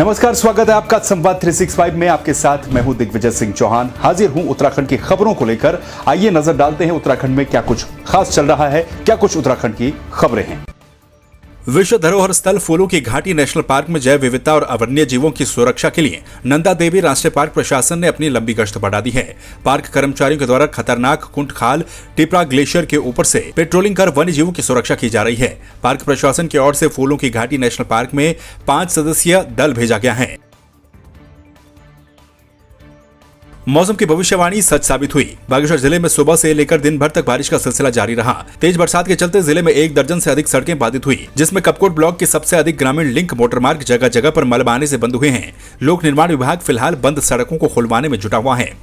नमस्कार, स्वागत है आपका संवाद 365 में। आपके साथ मैं हूं दिग्विजय सिंह चौहान। हाजिर हूं उत्तराखंड की खबरों को लेकर। आइए नजर डालते हैं उत्तराखंड में क्या कुछ खास चल रहा है, क्या कुछ उत्तराखंड की खबरें हैं। विश्व धरोहर स्थल फूलों की घाटी नेशनल पार्क में जैव विविधता और वन्य जीवों की सुरक्षा के लिए नंदा देवी राष्ट्रीय पार्क प्रशासन ने अपनी लंबी गश्त बढ़ा दी है। पार्क कर्मचारियों के द्वारा खतरनाक कुंट खाल टिपरा ग्लेशियर के ऊपर से पेट्रोलिंग कर वन्य जीवों की सुरक्षा की जा रही है। पार्क प्रशासन की ओर से फूलों की घाटी नेशनल पार्क में 5 सदस्यीय दल भेजा गया है। मौसम की भविष्यवाणी सच साबित हुई। बागेश्वर जिले में सुबह से लेकर दिन भर तक बारिश का सिलसिला जारी रहा। तेज बरसात के चलते जिले में 1 दर्जन से अधिक सड़कें बाधित हुई, जिसमें कपकोट ब्लॉक के सबसे अधिक ग्रामीण लिंक मोटर मार्ग जगह जगह पर मलबा आने से बंद हुए हैं। लोक निर्माण विभाग फिलहाल बंद सड़कों को खुलवाने में जुटा हुआ है।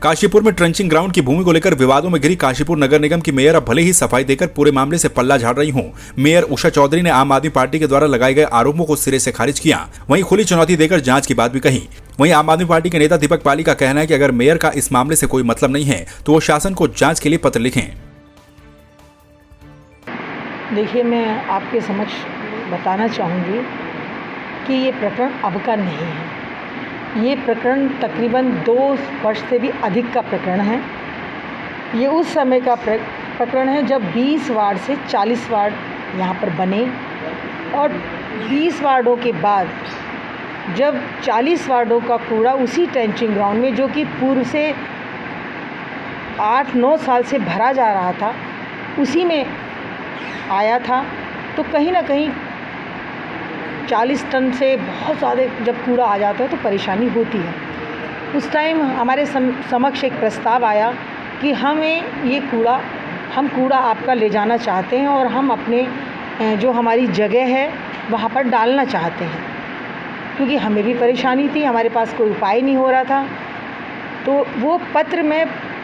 काशीपुर में ट्रेंचिंग ग्राउंड की भूमि को लेकर विवादों में घिरी काशीपुर नगर निगम की मेयर अब भले ही सफाई देकर पूरे मामले से पल्ला झाड़ रही हों, मेयर उषा चौधरी ने आम आदमी पार्टी के द्वारा लगाए गए आरोपों को सिरे से खारिज किया। वहीं खुली चुनौती देकर जांच की बात भी कही। वहीं आम आदमी पार्टी के नेता दीपक पाली का कहना है कि अगर मेयर का इस मामले से कोई मतलब नहीं है तो वो शासन को जांच के लिए पत्र लिखें। देखिए, मैं आपके समक्ष बताना चाहूँगी कि ये प्रकरण अब का नहीं है। ये प्रकरण तकरीबन 2 वर्ष से भी अधिक का प्रकरण है। ये उस समय का प्रकरण है जब 20 वार्ड से 40 वार्ड यहाँ पर बने और 20 वार्डों के बाद जब 40 वार्डों का कूड़ा उसी ट्रेंचिंग ग्राउंड में, जो कि पूर्व से 8-9 साल से भरा जा रहा था, उसी में आया था, तो कहीं ना कहीं 40 टन से बहुत ज़्यादा जब कूड़ा आ जाता है तो परेशानी होती है। उस टाइम हमारे समक्ष एक प्रस्ताव आया कि हम कूड़ा आपका ले जाना चाहते हैं और हम अपने जो हमारी जगह है वहाँ पर डालना चाहते हैं, क्योंकि हमें भी परेशानी थी, हमारे पास कोई उपाय नहीं हो रहा था। तो वो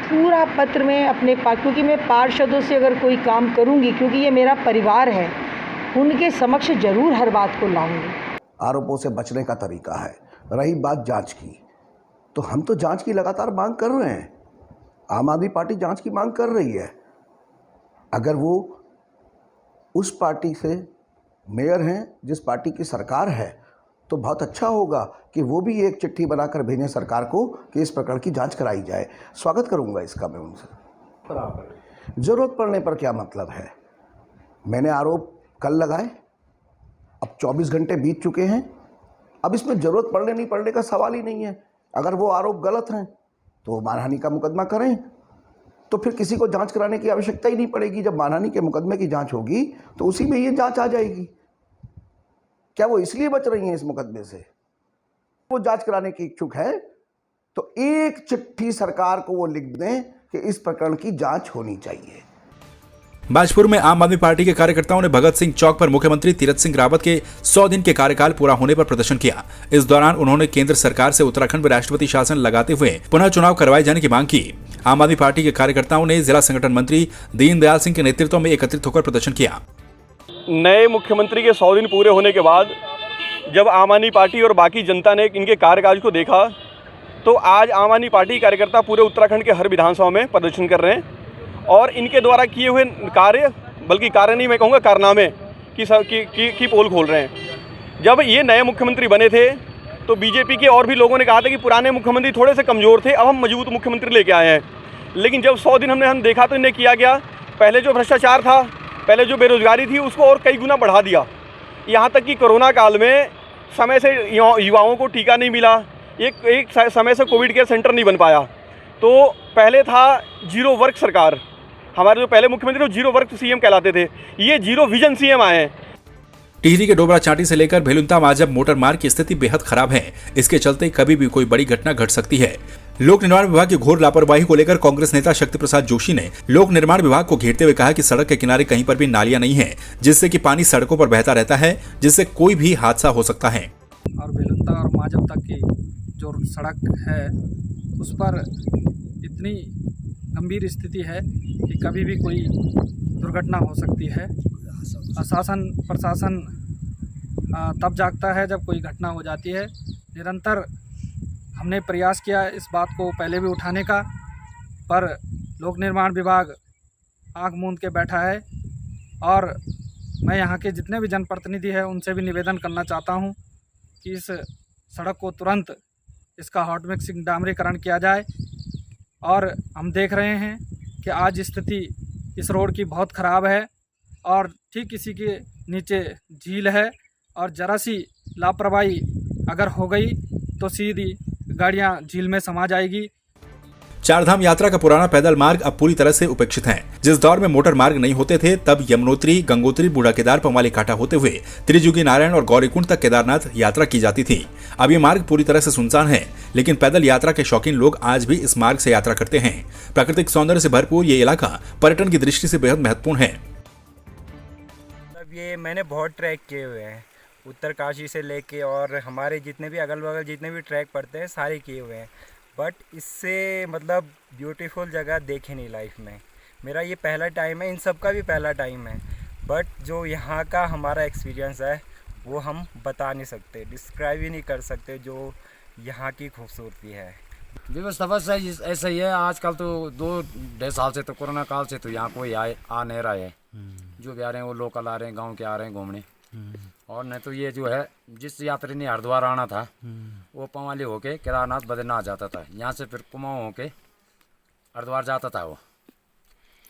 पूरा पत्र में अपने क्योंकि मैं पार्षदों से अगर कोई काम करूँगी, क्योंकि ये मेरा परिवार है, उनके समक्ष जरूर हर बात को लाऊंगी। आरोपों से बचने का तरीका है। रही बात जांच की, तो हम तो जांच की लगातार मांग कर रहे हैं। आम आदमी पार्टी जांच की मांग कर रही है। अगर वो उस पार्टी से मेयर हैं जिस पार्टी की सरकार है, तो बहुत अच्छा होगा कि वो भी एक चिट्ठी बनाकर भेजें सरकार को कि इस प्रकरण की जांच कराई जाए। स्वागत करूंगा इसका मैं उनसे। जरूरत पड़ने पर क्या मतलब है? मैंने आरोप कल लगाए, अब 24 घंटे बीत चुके हैं। अब इसमें जरूरत पड़ने नहीं पड़ने का सवाल ही नहीं है। अगर वो आरोप गलत हैं तो मानहानि का मुकदमा करें, तो फिर किसी को जांच कराने की आवश्यकता ही नहीं पड़ेगी। जब मानहानि के मुकदमे की जांच होगी तो उसी में ये जांच आ जाएगी। क्या वो इसलिए बच रही हैं इस मुकदमे से? वो जांच कराने की इच्छुक है तो एक चिट्ठी सरकार को वो लिख दें कि इस प्रकरण की जांच होनी चाहिए। बाजपुर में आम आदमी पार्टी के कार्यकर्ताओं ने भगत सिंह चौक पर मुख्यमंत्री तीरथ सिंह रावत के 100 दिन के कार्यकाल पूरा होने पर प्रदर्शन किया। इस दौरान उन्होंने केंद्र सरकार से उत्तराखंड में राष्ट्रपति शासन लगाते हुए पुनः चुनाव करवाए जाने की मांग की। आम आदमी पार्टी के कार्यकर्ताओं ने जिला संगठन मंत्री दीनदयाल सिंह के नेतृत्व में एकत्रित होकर प्रदर्शन किया। नए मुख्यमंत्री के 100 दिन पूरे होने के बाद जब आम आदमी पार्टी और बाकी जनता ने इनके कार्यकाल को देखा, तो आज आम आदमी पार्टी कार्यकर्ता पूरे उत्तराखंड के हर विधानसभा में प्रदर्शन कर रहे हैं और इनके द्वारा किए हुए कार्य, बल्कि कार्य नहीं मैं कहूँगा कारनामे की पोल खोल रहे हैं। जब ये नए मुख्यमंत्री बने थे तो बीजेपी के और भी लोगों ने कहा था कि पुराने मुख्यमंत्री थोड़े से कमज़ोर थे, अब हम मजबूत मुख्यमंत्री लेके आए हैं। लेकिन जब 100 दिन हम देखा तो इन्हें किया गया, पहले जो भ्रष्टाचार था, पहले जो बेरोजगारी थी, उसको और कई गुना बढ़ा दिया। यहाँ तक कि कोरोना काल में समय से युवाओं को टीका नहीं मिला, एक समय से कोविड केयर सेंटर नहीं बन पाया। तो पहले था जीरो वर्क सरकार, हमारे जो पहले मुख्यमंत्री वो जीरो वर्क सीएम कहलाते थे, ये जीरो विजन सीएम आए हैं। टिहरी के डोबरा चाटी से लेकर भेलुंता माजब मोटर मार्ग की स्थिति बेहद खराब है। इसके चलते कभी भी कोई बड़ी घटना घट सकती है। लोक निर्माण विभाग की घोर लापरवाही को लेकर कांग्रेस नेता शक्ति प्रसाद जोशी ने लोक निर्माण विभाग को घेरते हुए कहा कि सड़क के किनारे कहीं पर भी नालियां नहीं है, जिससे कि पानी सड़कों पर बहता रहता है, जिससे कोई भी हादसा हो सकता है। और भेलुंता और माजब तक की जो सड़क है उस पर इतनी गंभीर स्थिति है कि कभी भी कोई दुर्घटना हो सकती है। प्रशासन तब जागता है जब कोई घटना हो जाती है। निरंतर हमने प्रयास किया इस बात को पहले भी उठाने का, पर लोक निर्माण विभाग आंख मूंद के बैठा है और मैं यहाँ के जितने भी जनप्रतिनिधि हैं उनसे भी निवेदन करना चाहता हूँ कि इस सड़क को तुरंत इसका हॉट मिक्सिंग डामरीकरण किया जाए। और हम देख रहे हैं कि आज स्थिति इस रोड की बहुत ख़राब है और ठीक इसी के नीचे झील है और ज़रा सी लापरवाही अगर हो गई तो सीधी गाड़ियाँ झील में समा जाएगी। चारधाम यात्रा का पुराना पैदल मार्ग अब पूरी तरह से उपेक्षित है। जिस दौर में मोटर मार्ग नहीं होते थे तब यमुनोत्री, गंगोत्री, बूढ़ा केदार, पमाली काटा होते हुए त्रिजुगी नारायण और गौरीकुंड तक केदारनाथ यात्रा की जाती थी। अब ये मार्ग पूरी तरह से सुनसान है, लेकिन पैदल यात्रा के शौकीन लोग आज भी इस मार्ग से यात्रा करते हैं। प्राकृतिक सौंदर्य से भरपूर ये इलाका पर्यटन की दृष्टि से बेहद महत्वपूर्ण है। अब ये मैंने बहुत ट्रैक किए हुए हैं, उत्तरकाशी से लेके और हमारे जितने भी अगल बगल जितने भी ट्रैक पड़ते हैं सारे किए हुए हैं, बट इससे मतलब ब्यूटीफुल जगह देखी नहीं लाइफ में। मेरा ये पहला टाइम है, इन सब का भी पहला टाइम है, बट जो यहाँ का हमारा एक्सपीरियंस है वो हम बता नहीं सकते, डिस्क्राइब ही नहीं कर सकते जो यहाँ की खूबसूरती है। व्यवस्था बस ऐसा ही है। आजकल तो 2-2.5 साल से तो कोरोना काल से तो यहाँ कोई आ नहीं रहा है। जो भी आ रहे हैं वो लोकल आ रहे हैं, गांव के आ रहे हैं घूमने। और नहीं तो ये जो है जिस यात्री ने हरिद्वार आना था वो पमाली होके केदारनाथ बद्रीनाथ जाता था, यहाँ से फिर कुमाऊं होके हरिद्वार जाता था वो।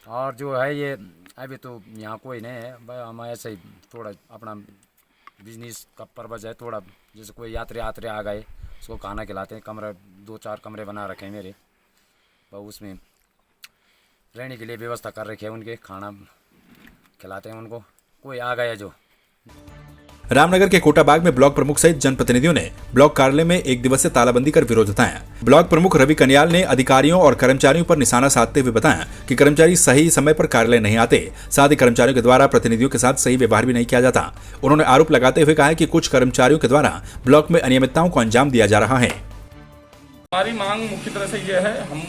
और जो है ये अभी तो यहाँ कोई नहीं है भाई, हम ऐसे ही थोड़ा अपना बिजनेस का पर्पज़ है थोड़ा, जैसे कोई यात्री आ गए उसको खाना खिलाते हैं। कमरा 2-4 कमरे बना रखे हैं मेरे, तो उसमें रहने के लिए व्यवस्था कर रखी है, उनके खाना खिलाते हैं उनको। कोई आ गया जो। रामनगर के कोटाबाग में ब्लॉक प्रमुख सहित जनप्रतिनिधियों ने ब्लॉक कार्यालय में 1 दिवसीय तालाबंदी कर विरोध जताया। ब्लॉक प्रमुख रवि कन्याल ने अधिकारियों और कर्मचारियों पर निशाना साधते हुए बताया कि कर्मचारी सही समय पर कार्यालय नहीं आते, साथ ही कर्मचारियों के द्वारा प्रतिनिधियों के साथ सही व्यवहार भी नहीं किया जाता। उन्होंने आरोप लगाते हुए कहा कि कुछ कर्मचारियों के द्वारा ब्लॉक में अनियमितताओं को अंजाम दिया जा रहा है। हमारी मांग मुख्य तरह से यह है, हम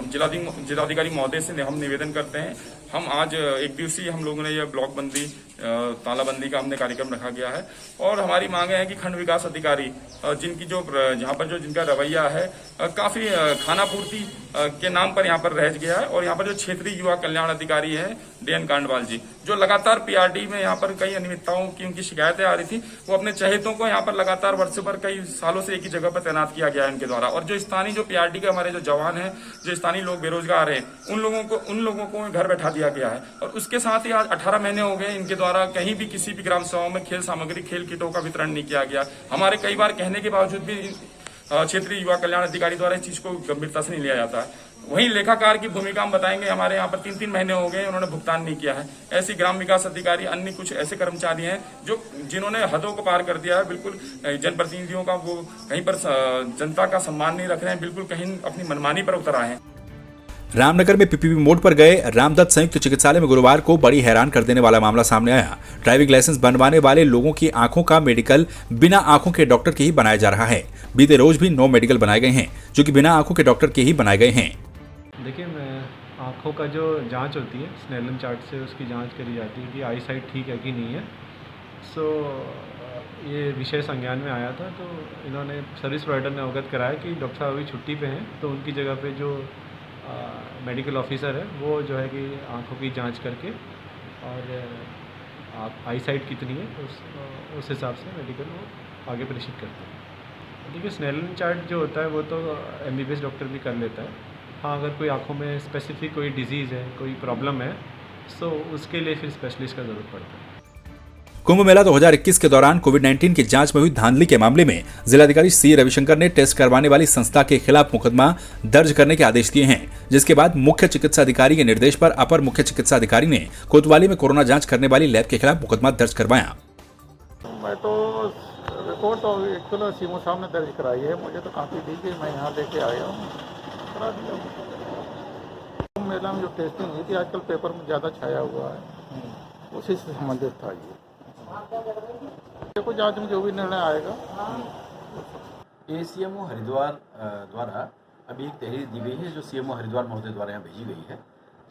जिलाधिकारी महोदय से हम निवेदन करते हैं। हम आज 1 दिवसीय हम लोगों ने यह ब्लॉक बंदी तालाबंदी का हमने कार्यक्रम रखा गया है और हमारी मांगे हैं कि खंड विकास अधिकारी जिनकी जो यहाँ पर जो जिनका रवैया है काफी खाना पूर्ति के नाम पर यहाँ पर रह गया है, और यहाँ पर जो क्षेत्रीय युवा कल्याण अधिकारी है DN कांडवाल जी, जो लगातार PRD में यहाँ पर कई अनियमितताओं की उनकी शिकायतें आ रही थी, वो अपने चहेतों को यहाँ पर लगातार वर्षों पर कई सालों से एक ही जगह पर तैनात किया गया है इनके द्वारा। और जो स्थानीय जो PRD के हमारे जो जवान हैं, जो स्थानीय लोग बेरोजगार हैं, उन लोगों को घर बैठा दिया गया है। और उसके साथ ही आज 18 महीने हो गए इनके द्वारा कहीं भी किसी भी ग्राम सभाओं में खेल सामग्री, खेल किटों का वितरण नहीं किया गया। हमारे कई बार कहने के बावजूद भी क्षेत्रीय युवा कल्याण अधिकारी द्वारा इस चीज को गंभीरता से नहीं लिया जाता है। वहीं लेखाकार की भूमिका हम बताएंगे, हमारे यहाँ पर 3-3 महीने हो गए उन्होंने भुगतान नहीं किया है। ऐसी ग्राम विकास अधिकारी, अन्य कुछ ऐसे कर्मचारी हैं जिन्होंने हदों को पार कर दिया है। बिल्कुल जनप्रतिनिधियों का वो कहीं पर जनता का सम्मान नहीं रख रहे हैं, बिल्कुल कहीं अपनी मनमानी पर उतर आए हैं। रामनगर में PPP मोड पर गए रामदत्त संयुक्त चिकित्सालय में गुरुवार को बड़ी हैरान कर देने वाला मामला सामने आया। ड्राइविंग लाइसेंस बनवाने वाले लोगों की आंखों का मेडिकल बिना आंखों के डॉक्टर के ही बनाया जा रहा है। बीते रोज भी 9 मेडिकल बनाए गए हैं जो कि बिना आंखों के डॉक्टर के ही बनाए गए हैं। देखिए, आँखों का जो जांच होती है स्नेलन चार्ट से उसकी जांच करी जाती है कि आई साइट ठीक है कि नहीं है। ये विषय संज्ञान में आया था, तो इन्होंने सर्विस प्रोवाइडर ने अवगत कराया कि डॉक्टर साहब अभी छुट्टी पे हैं, तो उनकी जगह पे जो मेडिकल ऑफिसर है वो जो है कि आँखों की जांच करके और आप आई साइट कितनी है उस हिसाब से मेडिकल वो आगे प्रेषित करते हैं। देखिए, स्नेलन चार्ट जो होता है वो तो MBBS डॉक्टर भी कर लेता है। हाँ, अगर कोई आँखों में स्पेसिफिक कोई डिजीज़ है, कोई प्रॉब्लम है, तो उसके लिए फिर स्पेशलिस्ट का ज़रूरत पड़ता है। कुंभ मेला 2021 के दौरान कोविड-19 की जांच में हुई धांधली के मामले में जिलाधिकारी C रविशंकर ने टेस्ट करवाने वाली संस्था के खिलाफ मुकदमा दर्ज करने के आदेश दिए हैं, जिसके बाद मुख्य चिकित्सा अधिकारी के निर्देश पर अपर मुख्य चिकित्सा अधिकारी ने कोतवाली में कोरोना जांच करने वाली लैब के खिलाफ मुकदमा दर्ज करवाया। मैं तो रिपोर्ट तो एक्चुअली सीमो साहब ने दर्ज कराई है, मुझे तो काफ़ी दीजिए, मैं यहाँ लेके आया हूँ, करा दिया। कुंभ मेला में जो टेस्टिंग हुई थी आजकल पेपर में ज़्यादा छाया हुआ है, उसी से संबंधित था ये। देखो, जांच में जो भी निर्णय आएगा। CMO हरिद्वार द्वारा अभी एक तहरीर दी गई है जो CMO हरिद्वार महोदय द्वारा यहाँ भेजी गई है,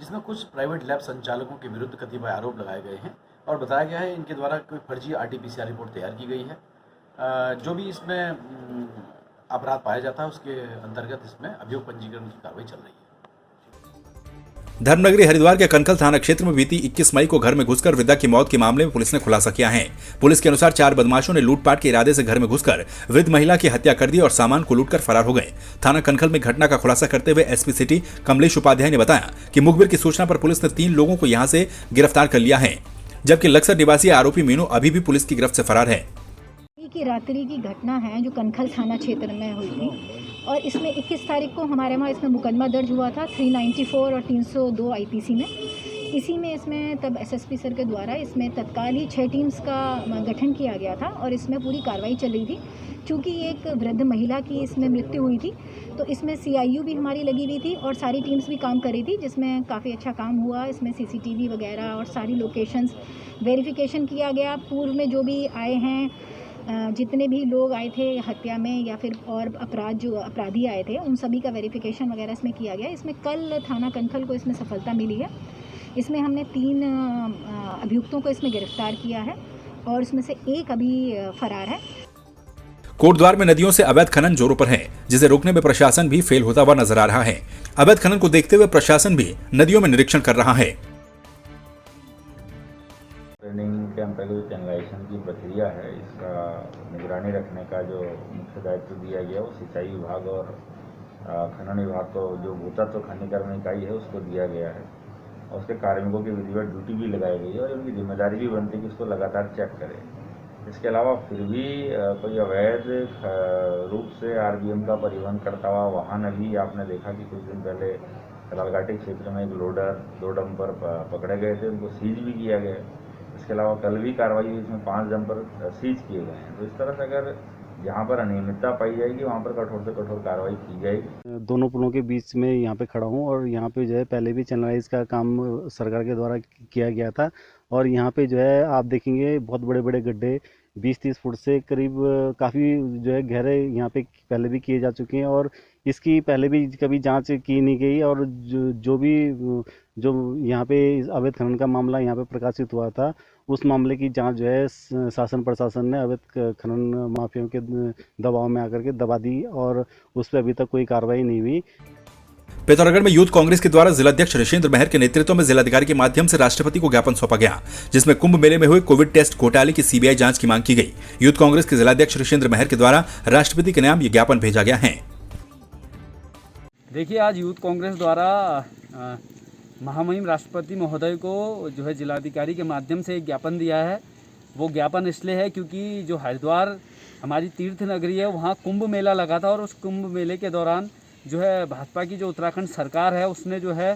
जिसमें कुछ प्राइवेट लैब संचालकों के विरुद्ध कतिपय आरोप लगाए गए हैं और बताया गया है इनके द्वारा कोई फर्जी RT-PCR रिपोर्ट तैयार की गई है। जो भी इसमें अपराध पाया जाता है उसके अंतर्गत इसमें अभियोग पंजीकरण की कार्रवाई चल रही है। धर्मनगरी हरिद्वार के कनखल थाना क्षेत्र में बीती 21 मई को घर में घुसकर वृद्धा की मौत के मामले में पुलिस ने खुलासा किया है। पुलिस के अनुसार 4 बदमाशों ने लूटपाट के इरादे से घर में घुसकर वृद्ध महिला की हत्या कर दी और सामान को लूटकर फरार हो गए। थाना कनखल में घटना का खुलासा करते हुए एसपी सिटी कमलेश उपाध्याय ने बताया कि मुखबिर की सूचना पर पुलिस ने 3 लोगों को यहां से गिरफ्तार कर लिया है, जबकि लक्सर निवासी आरोपी मीनू अभी भी पुलिस की गिरफ्त से फरार है। की रात्रि की घटना है जो कनखल थाना क्षेत्र में हुई थी और इसमें 21 तारीख को हमारे वहाँ इसमें मुकदमा दर्ज हुआ था 394 और 302 आईपीसी में। इसी में इसमें तब एसएसपी सर के द्वारा इसमें तत्काल ही 6 टीम्स का गठन किया गया था और इसमें पूरी कार्रवाई चल रही थी। चूँकि एक वृद्ध महिला की इसमें मृत्यु हुई थी तो इसमें CIU भी हमारी लगी हुई थी और सारी टीम्स भी काम कर रही थी, जिसमें काफ़ी अच्छा काम हुआ। इसमें CCTV वगैरह और सारी लोकेशंस वेरिफिकेशन किया गया। पूर्व में जो भी आए हैं, जितने भी लोग आए थे हत्या में या फिर और अपराधी आए थे, उन सभी का वेरिफिकेशन वगैरह इसमें किया गया। इसमें कल थाना कनखल को इसमें सफलता मिली है। इसमें हमने 3 अभियुक्तों को इसमें गिरफ्तार किया है और इसमें से एक अभी फरार है। कोटद्वार में नदियों से अवैध खनन जोरों पर है, जिसे रोकने में प्रशासन भी फेल होता हुआ नजर आ रहा है। अवैध खनन को देखते हुए प्रशासन भी नदियों में निरीक्षण कर रहा है। ट्रेनिंग के अंतर्गत जो चैनलाइजेशन की प्रक्रिया है, इसका निगरानी रखने का जो मुख्य दायित्व दिया गया वो सिंचाई विभाग और खनन विभाग को, जो भूतत्व खननीकरण इकाई है, उसको दिया गया है और उसके कार्मिकों की विधिवत ड्यूटी भी लगाई गई है और उनकी जिम्मेदारी भी बनती है कि उसको लगातार चेक करें। इसके अलावा फिर भी कोई अवैध रूप से RBM का परिवहन करता हुआ वाहन, अभी आपने देखा कि कुछ दिन पहले लालघाटी क्षेत्र में एक लोडर 2 डंपर पकड़े गए थे, उनको सीज भी किया गया। इसके अलावा कल भी कार्रवाई हुई, इसमें 5 डंपर सीज किए गए हैं। तो इस तरह से अगर जहाँ पर अनियमितता पाई जाएगी वहाँ पर कठोर से कठोर कार्रवाई की जाएगी। दोनों पुलों के बीच में यहाँ पे खड़ा हूँ और यहाँ पे जो है पहले भी चैनलाइज का काम सरकार के द्वारा किया गया था और यहाँ पे जो है आप देखेंगे बहुत बड़े बड़े गड्ढे 20-30 फुट से करीब काफ़ी जो है गहरे यहाँ पे पहले भी किए जा चुके हैं और इसकी पहले भी कभी जांच की नहीं गई और जो यहाँ पे अवैध खनन का मामला यहाँ पे प्रकाशित हुआ था, उस मामले की जांच जो है शासन प्रशासन ने अवैध खनन माफियाओं के दबाव में आकर के दबा दी और उस पर अभी तक कोई कार्रवाई नहीं हुई। पिथौरागढ़ में यूथ कांग्रेस के द्वारा जिलाध्यक्ष ऋषेंद्र महर के नेतृत्व में जिलाधिकारी के माध्यम से राष्ट्रपति को ज्ञापन सौंपा गया, जिसमें कुंभ मेले में हुए कोविड टेस्ट घोटाले की CBI जांच की मांग की गई। यूथ कांग्रेस के जिलाध्यक्ष ऋषेंद्र महर के द्वारा राष्ट्रपति के नाम ये ज्ञापन भेजा गया है। देखिए, आज यूथ कांग्रेस द्वारा महामहिम राष्ट्रपति महोदय को जो है जिलाधिकारी के माध्यम से एक ज्ञापन दिया है। वो ज्ञापन इसलिए है क्योंकि जो हरिद्वार हमारी तीर्थ नगरी है, वहाँ कुंभ मेला लगा था और उस कुंभ मेले के दौरान जो है भाजपा की जो उत्तराखंड सरकार है उसने जो है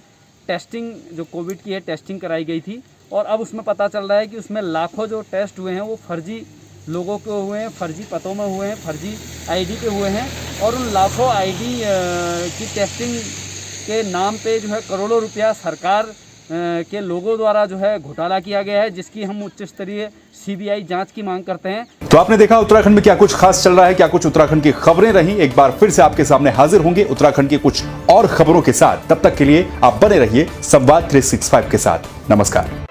टेस्टिंग, जो कोविड की है टेस्टिंग कराई गई थी और अब उसमें पता चल रहा है कि उसमें लाखों जो टेस्ट हुए हैं वो फर्जी लोगों के हुए हैं, फर्जी पतों में हुए हैं, फर्जी ID पे हुए हैं और उन लाखों ID की टेस्टिंग के नाम पे जो है करोड़ों रुपया सरकार के लोगों द्वारा जो है घोटाला किया गया है, जिसकी हम उच्च स्तरीय CBI जांच की मांग करते हैं। तो आपने देखा उत्तराखंड में क्या कुछ खास चल रहा है, क्या कुछ उत्तराखंड की खबरें रही। एक बार फिर से आपके सामने हाजिर होंगे उत्तराखंड की कुछ और खबरों के साथ। तब तक के लिए आप बने रहिए संवाद 365 के साथ। नमस्कार।